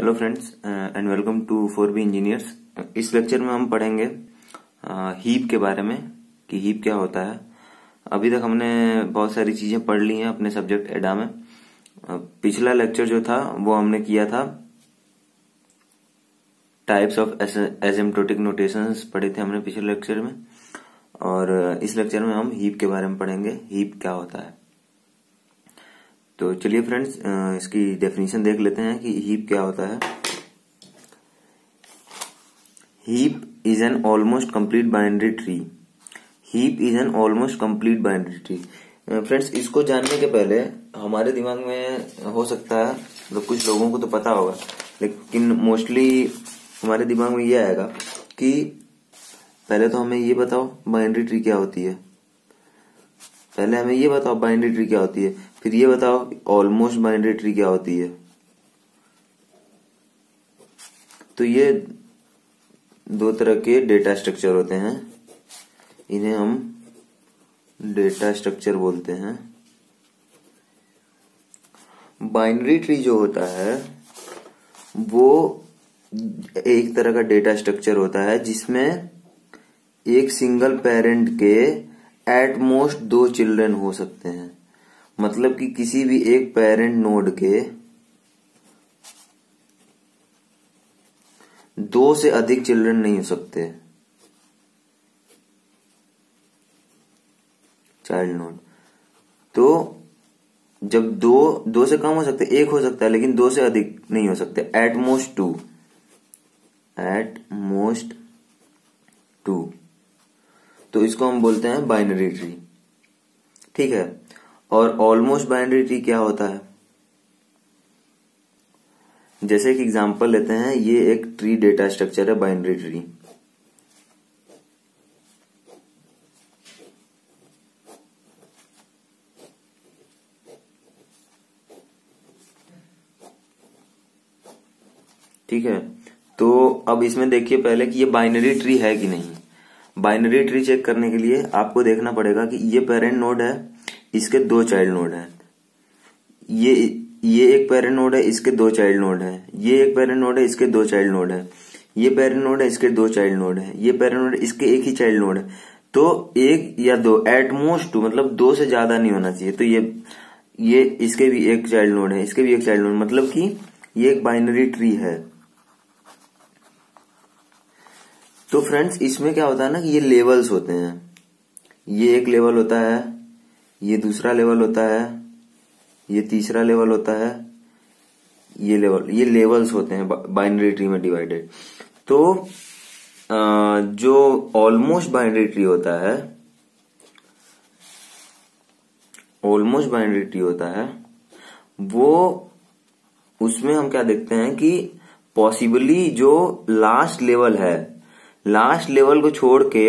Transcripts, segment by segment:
Hello friends and welcome to 4B engineers. इस lecture में हम पढ़ेंगे हीप के बारे में कि हीप क्या होता है। अभी तक हमने बहुत सारी चीजें पढ़ ली हैं अपने सब्जेक्ट एडा में। पिछला लेक्चर जो था वो हमने किया था टाइप्स ऑफ एसिम्प्टोटिक नोटेशंस पढ़े थे हमने पिछले लेक्चर में, और इस लेक्चर में हम हीप के बारे में पढ़ेंगे हीप क्या होता है। तो चलिए फ्रेंड्स इसकी डेफिनेशन देख लेते हैं कि हीप क्या होता है। Heap is an almost complete binary tree. Heap is an almost complete binary tree. Friends इसको जानने के पहले हमारे दिमाग में हो सकता है मतलब कुछ लोगों को तो पता होगा, लेकिन मोस्टली हमारे दिमाग में ये आएगा कि पहले तो हमें ये बताओ बाइनरी ट्री क्या होती है। पहले हमें ये बताओ बाइनरी ट्री क्या होती है, फिर ये बताओ ऑलमोस्ट बाइनरी ट्री क्या होती है। तो ये दो तरह के डेटा स्ट्रक्चर होते हैं, इन्हें हम डेटा स्ट्रक्चर बोलते हैं। बाइनरी ट्री जो होता है वो एक तरह का डेटा स्ट्रक्चर होता है जिसमें एक सिंगल पेरेंट के एट मोस्ट 2 चिल्ड्रन हो सकते हैं। मतलब कि किसी भी एक पेरेंट नोड के 2 से अधिक चिल्ड्रन नहीं हो सकते, चाइल्ड नोड। तो जब दो से कम हो सकते, एक हो सकता है लेकिन 2 से अधिक नहीं हो सकते। At most 2, at most 2। तो इसको हम बोलते हैं बाइनरी ट्री, ठीक है। और ऑलमोस्ट बाइनरी ट्री क्या होता है, जैसे एक एग्जांपल लेते हैं। ये एक ट्री डेटा स्ट्रक्चर है बाइनरी ट्री। ठीक है, तो अब इसमें देखिए पहले कि ये बाइनरी ट्री है कि नहीं। बाइनरी ट्री चेक करने के लिए आपको देखना पड़ेगा कि ये पेरेंट नोड है, इसके 2 चाइल्ड नोड हैं। ये एक पेरेंट नोड है, इसके 2 चाइल्ड नोड हैं। ये एक पेरेंट नोड है, इसके 2 चाइल्ड नोड हैं। ये पेरेंट नोड है, इसके 2 चाइल्ड नोड हैं। ये पेरेंट नोड है, इसके एक ही चाइल्ड नोड है। तो 1 या 2 एट मोस्ट 2, मतलब 2 से ज्यादा नहीं होना चाहिए। तो ये इसके भी एक चाइल्ड नोड है, इसके भी एक चाइल्ड नोड, मतलब कि ये एक बाइनरी ट्री है। तो फ्रेंड्स इसमें क्या होता है ना कि ये लेवल्स होते हैं। ये एक लेवल होता है, ये दूसरा लेवल होता है, ये तीसरा लेवल होता है, ये लेवल्स होते हैं बाइनरी ट्री में डिवाइडेड। तो जो ऑलमोस्ट बाइनरी ट्री होता है, ऑलमोस्ट बाइनरी ट्री होता है वो, उसमें हम क्या देखते हैं कि पॉसिबली जो लास्ट लेवल है, लास्ट लेवल को छोड़ के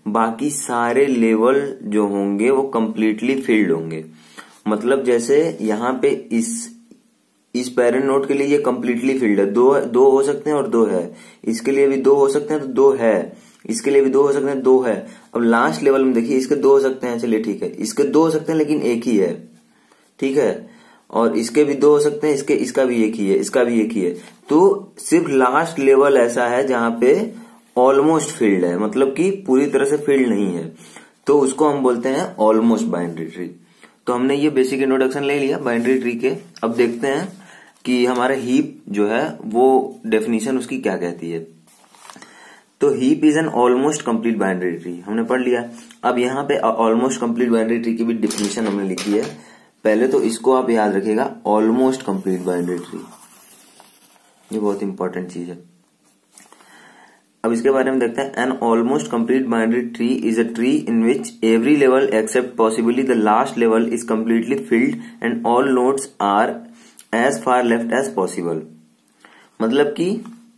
बाकी सारे लेवल जो होंगे वो कंप्लीटली फिल्ड होंगे। मतलब जैसे यहाँ पे इस पेरेंट नोड के लिए ये कंप्लीटली फिल्ड है। दो हो सकते हैं और 2 है। इसके लिए भी 2 हो सकते हैं तो 2 है। इसके लिए भी 2 हो सकते हैं, 2 है। अब लास्ट लेवल में देखिए इसके 2 हो सकते हैं, चलिए ठीक है। इसके 2 हो सकते हैं लेकिन एक ही है, ठीक है। और इसके भी 2 हो सकते हैं, इसका भी एक ही है, इसका भी एक ही है। तो सिर्फ लास्ट लेवल ऐसा है जहां पे ऑलमोस्ट फील्ड है, मतलब कि पूरी तरह से फील्ड नहीं है। तो उसको हम बोलते हैं ऑलमोस्ट बाइनरी ट्री। तो हमने ये बेसिक इंट्रोडक्शन ले लिया बाइनरी ट्री के। अब देखते हैं कि हमारा हीप जो है वो डेफिनेशन उसकी क्या कहती है। तो heap is an almost complete binary tree हमने पढ़ लिया। अब यहाँ पे ऑलमोस्ट कंप्लीट बाइनरी ट्री की भी डेफिनेशन हमने लिखी है। पहले तो इसको आप याद रखिएगा, ऑलमोस्ट कंप्लीट बाइनरी ट्री, ये बहुत इंपॉर्टेंट चीज है। अब इसके बारे में देखते हैं। An almost complete binary tree is a tree in which every level except possibly the last level is completely filled and all nodes are as far left as possible. मतलब कि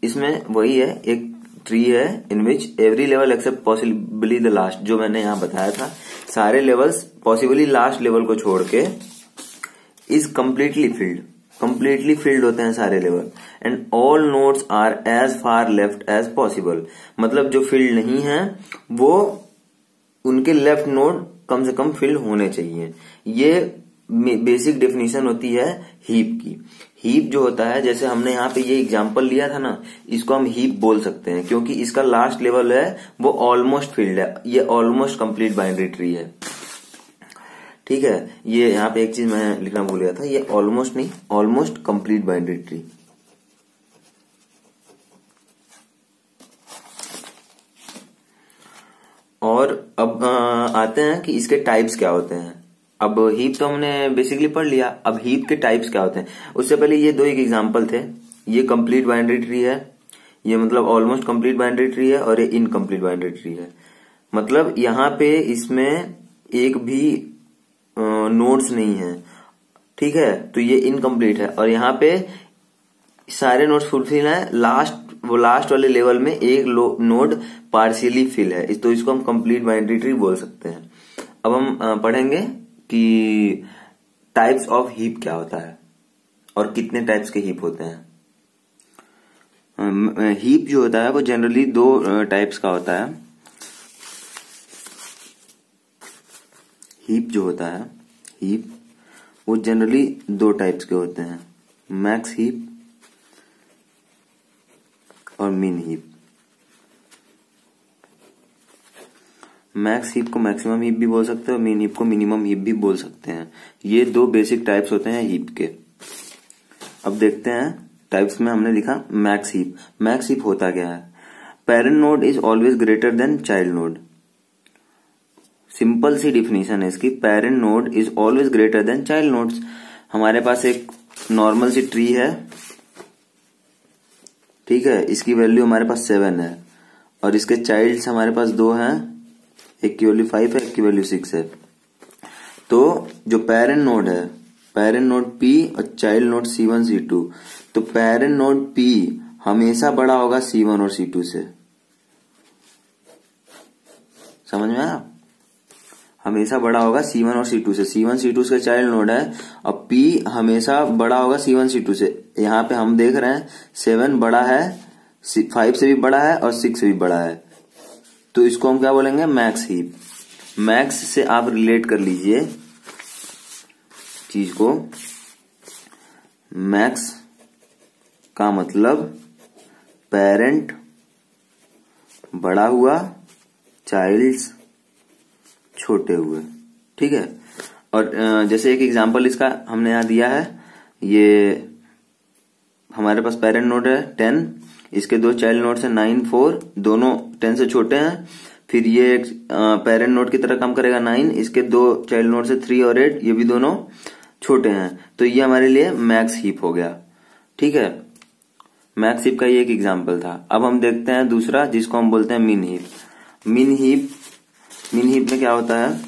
इसमें वही है, एक ट्री है in which every level except possibly the last, जो मैंने यहां बताया था। सारे लेवल्स पॉसिबली लास्ट लेवल को छोड़ के इज कंप्लीटली फिल्ड होते हैं सारे level. And all nodes are as far left as possible, मतलब जो फील्ड नहीं है वो उनके लेफ्ट नोड कम से कम फिल्ड होने चाहिए। ये बेसिक डेफिनेशन होती है हीप की। हीप जो होता है, जैसे हमने यहाँ पे ये एग्जांपल लिया था ना, इसको हम हीप बोल सकते हैं क्योंकि इसका लास्ट लेवल है वो ऑलमोस्ट फिल्ड है, ये ऑलमोस्ट कंप्लीट बाइनरी ट्री है। ठीक है, ये यहाँ पे एक चीज मैं लिखना भूल गया था, ये ऑलमोस्ट नहीं, ऑलमोस्ट कंप्लीट बाइनरी ट्री। और अब आते हैं कि इसके टाइप्स क्या होते हैं। अब हीप तो हमने बेसिकली पढ़ लिया, अब हीप के टाइप्स क्या होते हैं। उससे पहले ये दो एक एग्जांपल थे, ये कंप्लीट बाइनरी ट्री है, ये मतलब ऑलमोस्ट कंप्लीट बाइनरी ट्री है, और ये इनकम्प्लीट बाइनरी ट्री है। मतलब यहाँ पे इसमें एक भी नोड्स नहीं है, ठीक है, तो ये इनकम्प्लीट है। और यहाँ पे सारे नोड्स फुलफिल है, लास्ट वाले लेवल में एक नोड पार्शियली फिल है, तो इसको हम कंप्लीट बाइनरी ट्री बोल सकते हैं। अब हम पढ़ेंगे कि टाइप्स ऑफ हीप क्या होता है और कितने टाइप्स के हीप होते हैं। हीप जो होता है वो जनरली दो टाइप्स का होता है। हीप जो होता है, हीप वो जनरली दो टाइप्स के होते हैं, मैक्स हीप और मिन हीप। मैक्स हीप को मैक्सिमम हीप भी बोल सकते हैं और मिन हीप को मिनिमम हीप भी बोल सकते हैं। ये दो बेसिक टाइप्स होते हैं हीप के। अब देखते हैं टाइप्स में हमने लिखा मैक्स हीप। मैक्स हीप होता क्या है? Parent node is always greater than child node. Simple सी डिफिनीशन है इसकी, parent node is always greater than child nodes. हमारे पास एक नॉर्मल सी ट्री है, ठीक है, इसकी वैल्यू हमारे पास 7 है और इसके चाइल्ड्स हमारे पास 2 हैं, एक की वैल्यू 5 है, एक की वैल्यू 6 है। तो जो पेरेंट नोड है, पेरेंट नोड P और चाइल्ड नोड C1 C2, तो पेरेंट नोड P हमेशा बड़ा होगा C1 और C2 से। समझ में आया? हमेशा बड़ा होगा C1 और C2 से। C1 C2 से चाइल्ड नोड है और P हमेशा बड़ा होगा C1 C2 से। यहाँ पे हम देख रहे हैं 7 बड़ा है, 5 से भी बड़ा है और 6 से भी बड़ा है, तो इसको हम क्या बोलेंगे? Max heap. मैक्स से आप रिलेट कर लीजिए चीज को, मैक्स का मतलब पेरेंट बड़ा हुआ, चाइल्ड्स छोटे हुए, ठीक है। और जैसे एक एग्जांपल इसका हमने यहां दिया है, ये हमारे पास पेरेंट नोड है 10, इसके दो चाइल्ड नोड्स हैं 9 4, दोनों 10 से छोटे हैं। फिर ये पेरेंट नोड की तरह काम करेगा 9, इसके दो चाइल्ड नोड्स है 3 और 8, ये भी दोनों छोटे हैं, तो ये हमारे लिए मैक्स हीप हो गया, ठीक है। मैक्स हीप का ये एक एग्जांपल था। अब हम देखते हैं दूसरा, जिसको हम बोलते हैं मिन हीप। मिन हीप में क्या होता है?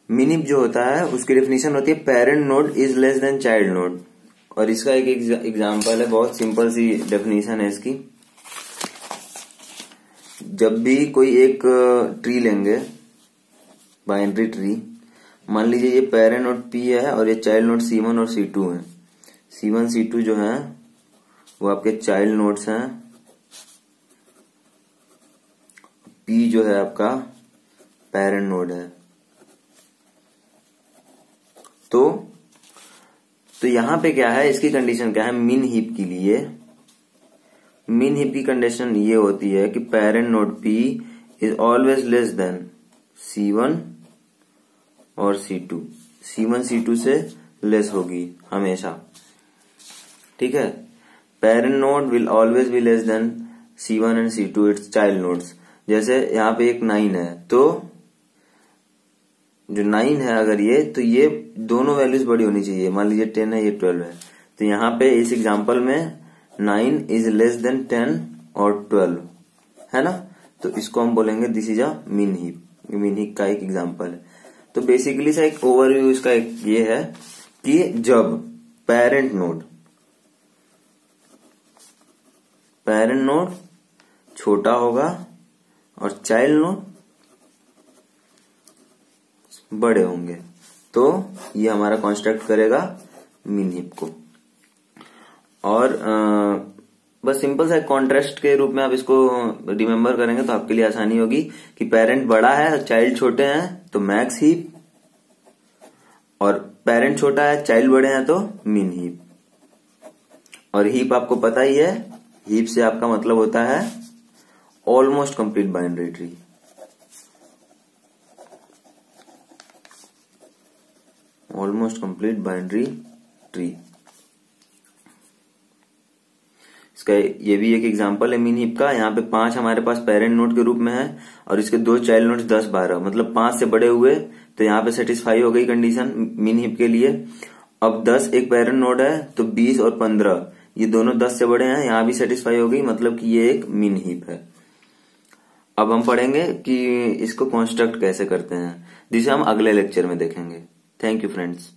मिन हीप जो होता है उसकी डेफिनेशन होती है parent node is less than child node. और इसका एक एग्जांपल है, बहुत सिंपल सी डेफिनेशन है इसकी। जब भी कोई एक ट्री लेंगे, बाइनरी ट्री, मान लीजिए ये पेरेंट नोड P है और ये चाइल्ड नोड C1 और C2 है। C1 C2 जो है वो आपके चाइल्ड नोड्स हैं, P जो है आपका पेरेंट नोड है। तो यहां पे क्या है, इसकी कंडीशन क्या है मिन हीप के लिए? मिन हीप की कंडीशन ये होती है कि parent node P is always less than C1 और C2। C1 C2 से लेस होगी हमेशा, ठीक है। Parent node will always be less than C1 and C2 it's child nodes. जैसे यहाँ पे एक 9 है, तो जो 9 है अगर ये, तो ये दोनों वैल्यूज बड़ी होनी चाहिए। मान लीजिए 10 है, ये 12 है, तो यहाँ पे इस एग्जांपल में 9 इज लेस देन 10 और 12 है ना, तो इसको हम बोलेंगे दिस इज अ मिन हीप। मिन हीप का एक एग्जांपल है। तो बेसिकली सा एक ओवरव्यू इसका एक ये है कि जब पेरेंट नोड छोटा होगा और चाइल्ड नोड बड़े होंगे, तो ये हमारा कंस्ट्रक्ट करेगा मिन हीप को। और बस सिंपल सा कॉन्ट्रास्ट के रूप में आप इसको रिमेम्बर करेंगे तो आपके लिए आसानी होगी कि पेरेंट बड़ा है चाइल्ड छोटे हैं तो मैक्स हीप, और पेरेंट छोटा है चाइल्ड बड़े हैं तो मिन हीप। और हीप आपको पता ही है, हीप से आपका मतलब होता है almost complete binary tree. Almost complete binary tree, इसका ये भी एक एग्जांपल है मिन हीप का। यहाँ पे 5 हमारे पास पेरेंट नोड के रूप में है और इसके 2 चाइल्ड नोड्स 10, 12, मतलब 5 से बड़े हुए, तो यहाँ पे सेटिस्फाई हो गई कंडीशन मिन हीप के लिए। अब 10 एक पेरेंट नोड है तो 20 और 15 ये दोनों 10 से बड़े हैं, यहाँ भी सेटिस्फाई हो गई, मतलब कि ये एक मिन हीप है। अब हम पढ़ेंगे कि इसको कंस्ट्रक्ट कैसे करते हैं, जिसे हम अगले लेक्चर में देखेंगे। Thank you friends.